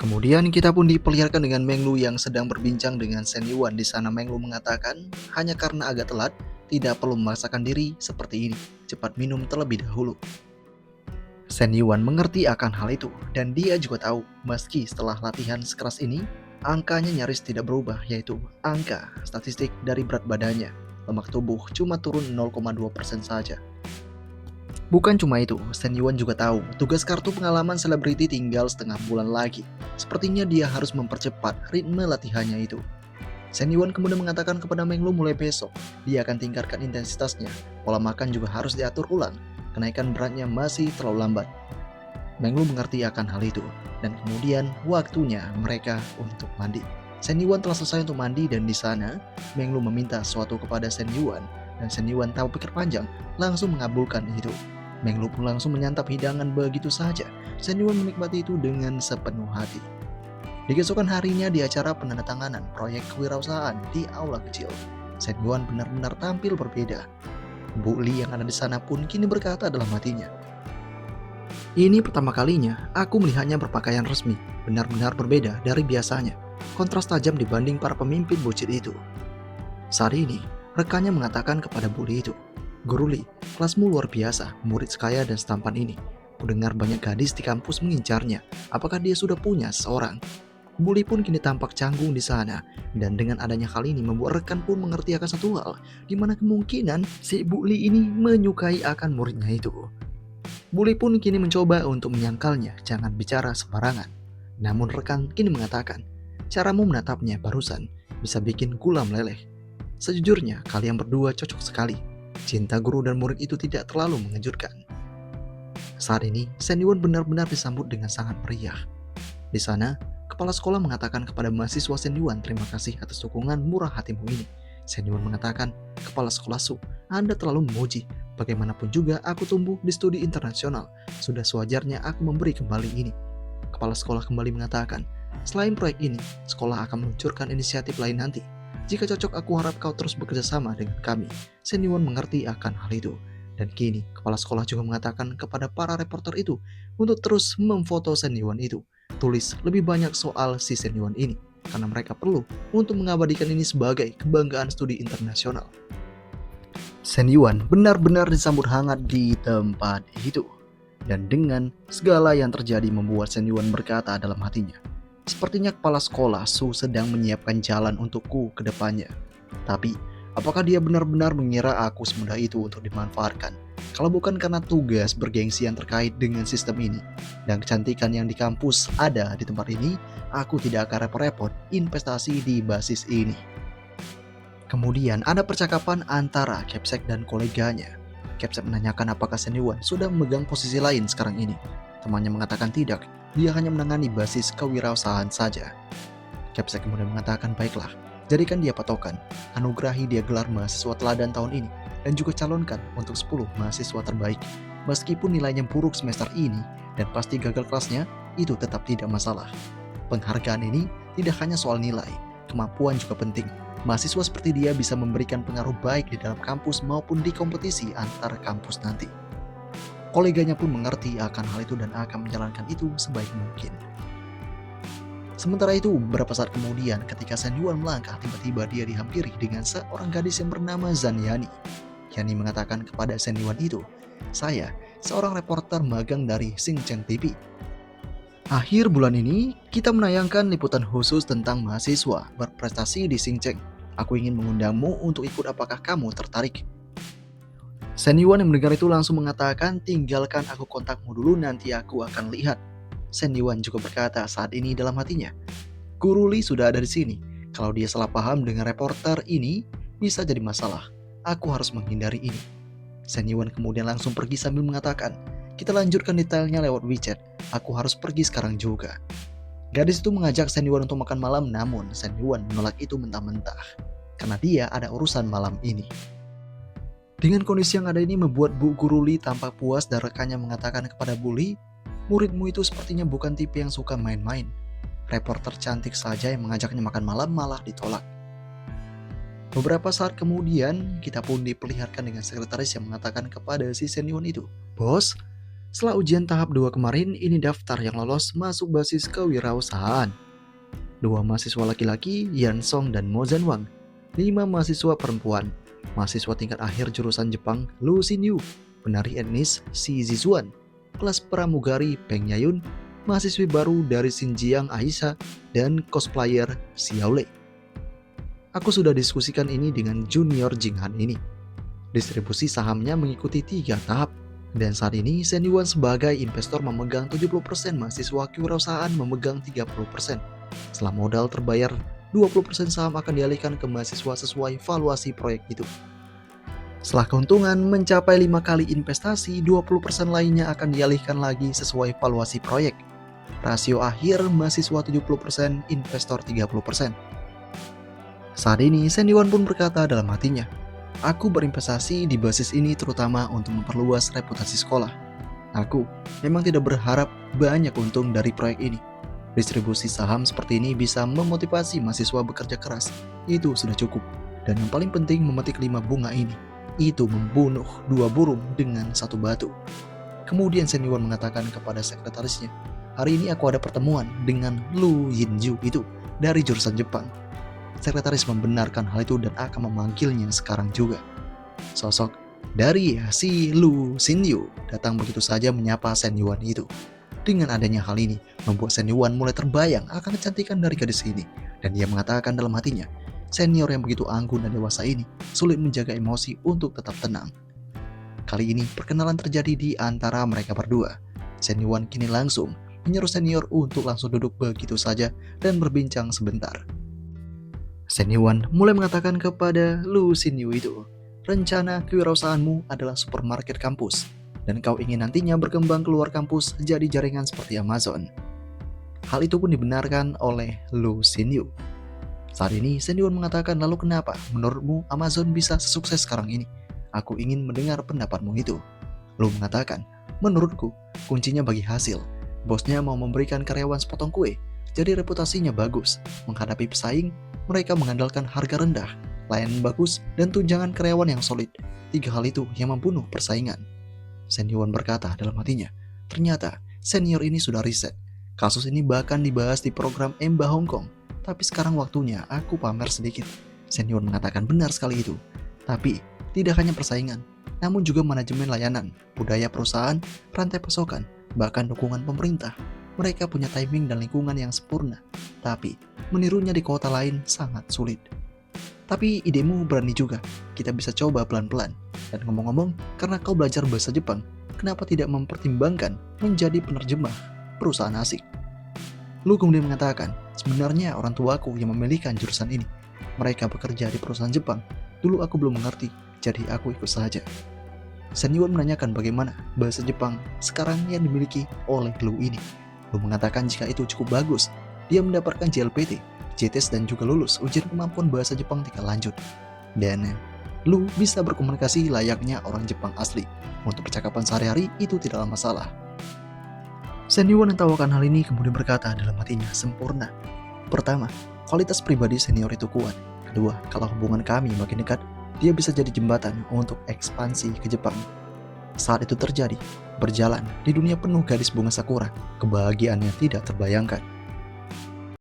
Kemudian kita pun diperlihatkan dengan Menglu yang sedang berbincang dengan Shen Yuan. Di sana Menglu mengatakan, hanya karena agak telat, tidak perlu memaksakan diri seperti ini. Cepat minum terlebih dahulu. Shen Yuan mengerti akan hal itu, dan dia juga tahu, meski setelah latihan sekeras ini, angkanya nyaris tidak berubah, yaitu angka statistik dari berat badannya. Lemak tubuh cuma turun 0,2% saja. Bukan cuma itu, Shen Yuan juga tahu tugas kartu pengalaman selebriti tinggal setengah bulan lagi. Sepertinya dia harus mempercepat ritme latihannya itu. Shen Yuan kemudian mengatakan kepada Menglu mulai besok, dia akan tingkatkan intensitasnya. Pola makan juga harus diatur ulang, kenaikan beratnya masih terlalu lambat. Menglu mengerti akan hal itu, dan kemudian waktunya mereka untuk mandi. Shen Yuan telah selesai untuk mandi dan di sana, Menglu meminta sesuatu kepada Shen Yuan, dan Shen Yuan tahu pikir panjang, langsung mengabulkan itu. Menglu pun langsung menyantap hidangan begitu saja. Shen Yuan menikmati itu dengan sepenuh hati. Di keesokan harinya di acara penandatanganan proyek kewirausahaan di aula kecil, Shen Yuan benar-benar tampil berbeda. Bu Li yang ada di sana pun kini berkata dalam hatinya, "Ini pertama kalinya aku melihatnya berpakaian resmi, benar-benar berbeda dari biasanya. Kontras tajam dibanding para pemimpin bucin itu." Saat ini, rekannya mengatakan kepada Bu Li itu, "Guru Li, kelasmu luar biasa, murid sekaya dan setampan ini. Kudengar banyak gadis di kampus mengincarnya. Apakah dia sudah punya seorang?" Bu Li pun kini tampak canggung di sana, dan dengan adanya hal ini membuat rekan pun mengerti akan satu hal, di mana kemungkinan si Bu Li ini menyukai akan muridnya itu. Bu Li pun kini mencoba untuk menyangkalnya, jangan bicara sembarangan. Namun rekan kini mengatakan, caramu menatapnya barusan bisa bikin gula meleleh. Sejujurnya kalian berdua cocok sekali. Cinta guru dan murid itu tidak terlalu mengejutkan. Saat ini, Shen Yuan benar-benar disambut dengan sangat meriah. Di sana, kepala sekolah mengatakan kepada mahasiswa Shen Yuan, terima kasih atas dukungan murah hatimu ini. Shen Yuan mengatakan, kepala sekolah Su, Anda terlalu memuji. Bagaimanapun juga aku tumbuh di studi internasional. Sudah sewajarnya aku memberi kembali ini. Kepala sekolah kembali mengatakan, selain proyek ini, sekolah akan meluncurkan inisiatif lain nanti. Jika cocok aku harap kau terus bekerja sama dengan kami. Shen Yuan mengerti akan hal itu. Dan kini, kepala sekolah juga mengatakan kepada para reporter itu untuk terus memfoto Shen Yuan itu. Tulis lebih banyak soal si Shen Yuan ini, karena mereka perlu untuk mengabadikan ini sebagai kebanggaan studi internasional. Shen Yuan benar-benar disambut hangat di tempat itu. Dan dengan segala yang terjadi membuat Shen Yuan berkata dalam hatinya, sepertinya kepala sekolah Su sedang menyiapkan jalan untukku ke depannya. Tapi, apakah dia benar-benar mengira aku semudah itu untuk dimanfaatkan? Kalau bukan karena tugas bergengsi yang terkait dengan sistem ini, dan kecantikan yang di kampus ada di tempat ini, aku tidak akan repot-repot investasi di basis ini. Kemudian ada percakapan antara Kepsek dan koleganya. Kepsek menanyakan apakah Shen Yuan sudah memegang posisi lain sekarang ini. Temannya mengatakan tidak, dia hanya menangani basis kewirausahaan saja. Kepsek kemudian mengatakan, baiklah, jadikan dia patokan, anugerahi dia gelar mahasiswa teladan tahun ini, dan juga calonkan untuk 10 mahasiswa terbaik. Meskipun nilainya buruk semester ini, dan pasti gagal kelasnya, itu tetap tidak masalah. Penghargaan ini tidak hanya soal nilai, kemampuan juga penting. Mahasiswa seperti dia bisa memberikan pengaruh baik di dalam kampus maupun di kompetisi antar kampus nanti. Koleganya pun mengerti akan hal itu dan akan menjalankan itu sebaik mungkin. Sementara itu, beberapa saat kemudian ketika Shen Yuan melangkah, tiba-tiba dia dihampiri dengan seorang gadis yang bernama Zhan Yani. Yani mengatakan kepada Shen Yuan itu, saya seorang reporter magang dari Xinjiang TV. Akhir bulan ini, kita menayangkan liputan khusus tentang mahasiswa berprestasi di Xinjiang. Aku ingin mengundangmu untuk ikut, apakah kamu tertarik? Shen Yuan yang mendengar itu langsung mengatakan, tinggalkan aku kontakmu dulu, nanti aku akan lihat. Shen Yuan juga berkata saat ini dalam hatinya, Guru Li sudah ada di sini. Kalau dia salah paham dengan reporter ini, bisa jadi masalah. Aku harus menghindari ini. Shen Yuan kemudian langsung pergi sambil mengatakan, kita lanjutkan detailnya lewat WeChat. Aku harus pergi sekarang juga. Gadis itu mengajak Shen Yuan untuk makan malam, namun Shen Yuan menolak itu mentah-mentah. Karena dia ada urusan malam ini. Dengan kondisi yang ada ini membuat Bu Guru Li tampak puas dan rekannya mengatakan kepada Bu Li, muridmu itu sepertinya bukan tipe yang suka main-main. Reporter cantik saja yang mengajaknya makan malam malah ditolak. Beberapa saat kemudian, kita pun diperlihatkan dengan sekretaris yang mengatakan kepada si Shen Yuan itu, Bos, Setelah ujian tahap 2 kemarin, ini daftar yang lolos masuk basis kewirausahaan. 2 mahasiswa laki-laki, Yan Song dan Mo Zhanwang. 5 mahasiswa perempuan, mahasiswa tingkat akhir jurusan Jepang, Lu Xinyu, penari etnis, Si Zizuan, kelas pramugari, Peng Yayun, mahasiswi baru dari Xinjiang, Aisyah, dan cosplayer, Xiaolei. Aku sudah diskusikan ini dengan junior Jinghan ini. Distribusi sahamnya mengikuti 3 tahap. Dan saat ini, Shen Yuan sebagai investor memegang 70%, mahasiswa kewirausahaan memegang 30%. Setelah modal terbayar, 20% saham akan dialihkan ke mahasiswa sesuai valuasi proyek itu. Setelah keuntungan mencapai 5 kali investasi, 20% lainnya akan dialihkan lagi sesuai valuasi proyek. Rasio akhir mahasiswa 70%, investor 30%. Saat ini, Shen Yuan pun berkata dalam hatinya, "Aku berinvestasi di basis ini terutama untuk memperluas reputasi sekolah. Aku memang tidak berharap banyak untung dari proyek ini. Distribusi saham seperti ini bisa memotivasi mahasiswa bekerja keras. Itu sudah cukup. Dan yang paling penting memetik 5 bunga ini. Itu membunuh 2 burung dengan 1 batu." Kemudian Shen Yuan mengatakan kepada sekretarisnya, "Hari ini aku ada pertemuan dengan Lu Yinju itu dari jurusan Jepang." Sekretaris membenarkan hal itu dan akan memanggilnya sekarang juga. Sosok dari si Lu Xinyu datang begitu saja menyapa Shen Yuan itu. Dengan adanya hal ini, membuat Shen Yuan mulai terbayang akan kecantikan dari gadis ini. Dan ia mengatakan dalam hatinya, senior yang begitu anggun dan dewasa ini sulit menjaga emosi untuk tetap tenang. Kali ini perkenalan terjadi di antara mereka berdua. Shen Yuan kini langsung menyuruh senior untuk langsung duduk begitu saja dan berbincang sebentar. Shen Yuan mulai mengatakan kepada Lu Xinyu itu, "Rencana kewirausahaanmu adalah supermarket kampus, dan kau ingin nantinya berkembang keluar kampus jadi jaringan seperti Amazon." Hal itu pun dibenarkan oleh Lu Xinyu. Saat ini Shen Yuan mengatakan, "Lalu kenapa menurutmu Amazon bisa sesukses sekarang ini? Aku ingin mendengar pendapatmu itu." Lu mengatakan, "Menurutku, kuncinya bagi hasil. Bosnya mau memberikan karyawan sepotong kue, jadi reputasinya bagus. Menghadapi pesaing, mereka mengandalkan harga rendah, layanan bagus, dan tunjangan karyawan yang solid. 3 hal itu yang membunuh persaingan." Shen Yuan berkata dalam hatinya, "Ternyata senior ini sudah riset. Kasus ini bahkan dibahas di program EMBA Hong Kong. Tapi sekarang waktunya aku pamer sedikit." Shen Yuan mengatakan benar sekali itu. Tapi tidak hanya persaingan, namun juga manajemen layanan, budaya perusahaan, rantai pasokan, bahkan dukungan pemerintah. Mereka punya timing dan lingkungan yang sempurna, tapi menirunya di kota lain sangat sulit. Tapi idemu berani juga, kita bisa coba pelan-pelan. Dan ngomong-ngomong, karena kau belajar bahasa Jepang, kenapa tidak mempertimbangkan menjadi penerjemah perusahaan asing? Lu kemudian mengatakan, "Sebenarnya orang tuaku yang memilihkan jurusan ini. Mereka bekerja di perusahaan Jepang. Dulu aku belum mengerti, jadi aku ikut saja." Shen Yuan menanyakan bagaimana bahasa Jepang sekarang yang dimiliki oleh Lu ini. Lu mengatakan jika itu cukup bagus, dia mendapatkan JLPT, JTS dan juga lulus ujian kemampuan bahasa Jepang tingkat lanjut. Dan Lu bisa berkomunikasi layaknya orang Jepang asli. Untuk percakapan sehari-hari itu tidaklah masalah. Shen Yuan mentawakan hal ini kemudian berkata dalam hatinya, "Sempurna. Pertama, kualitas pribadi senior itu kuat. Kedua, kalau hubungan kami makin dekat, dia bisa jadi jembatan untuk ekspansi ke Jepang." Saat itu terjadi, berjalan di dunia penuh gadis bunga sakura, kebahagiaannya tidak terbayangkan.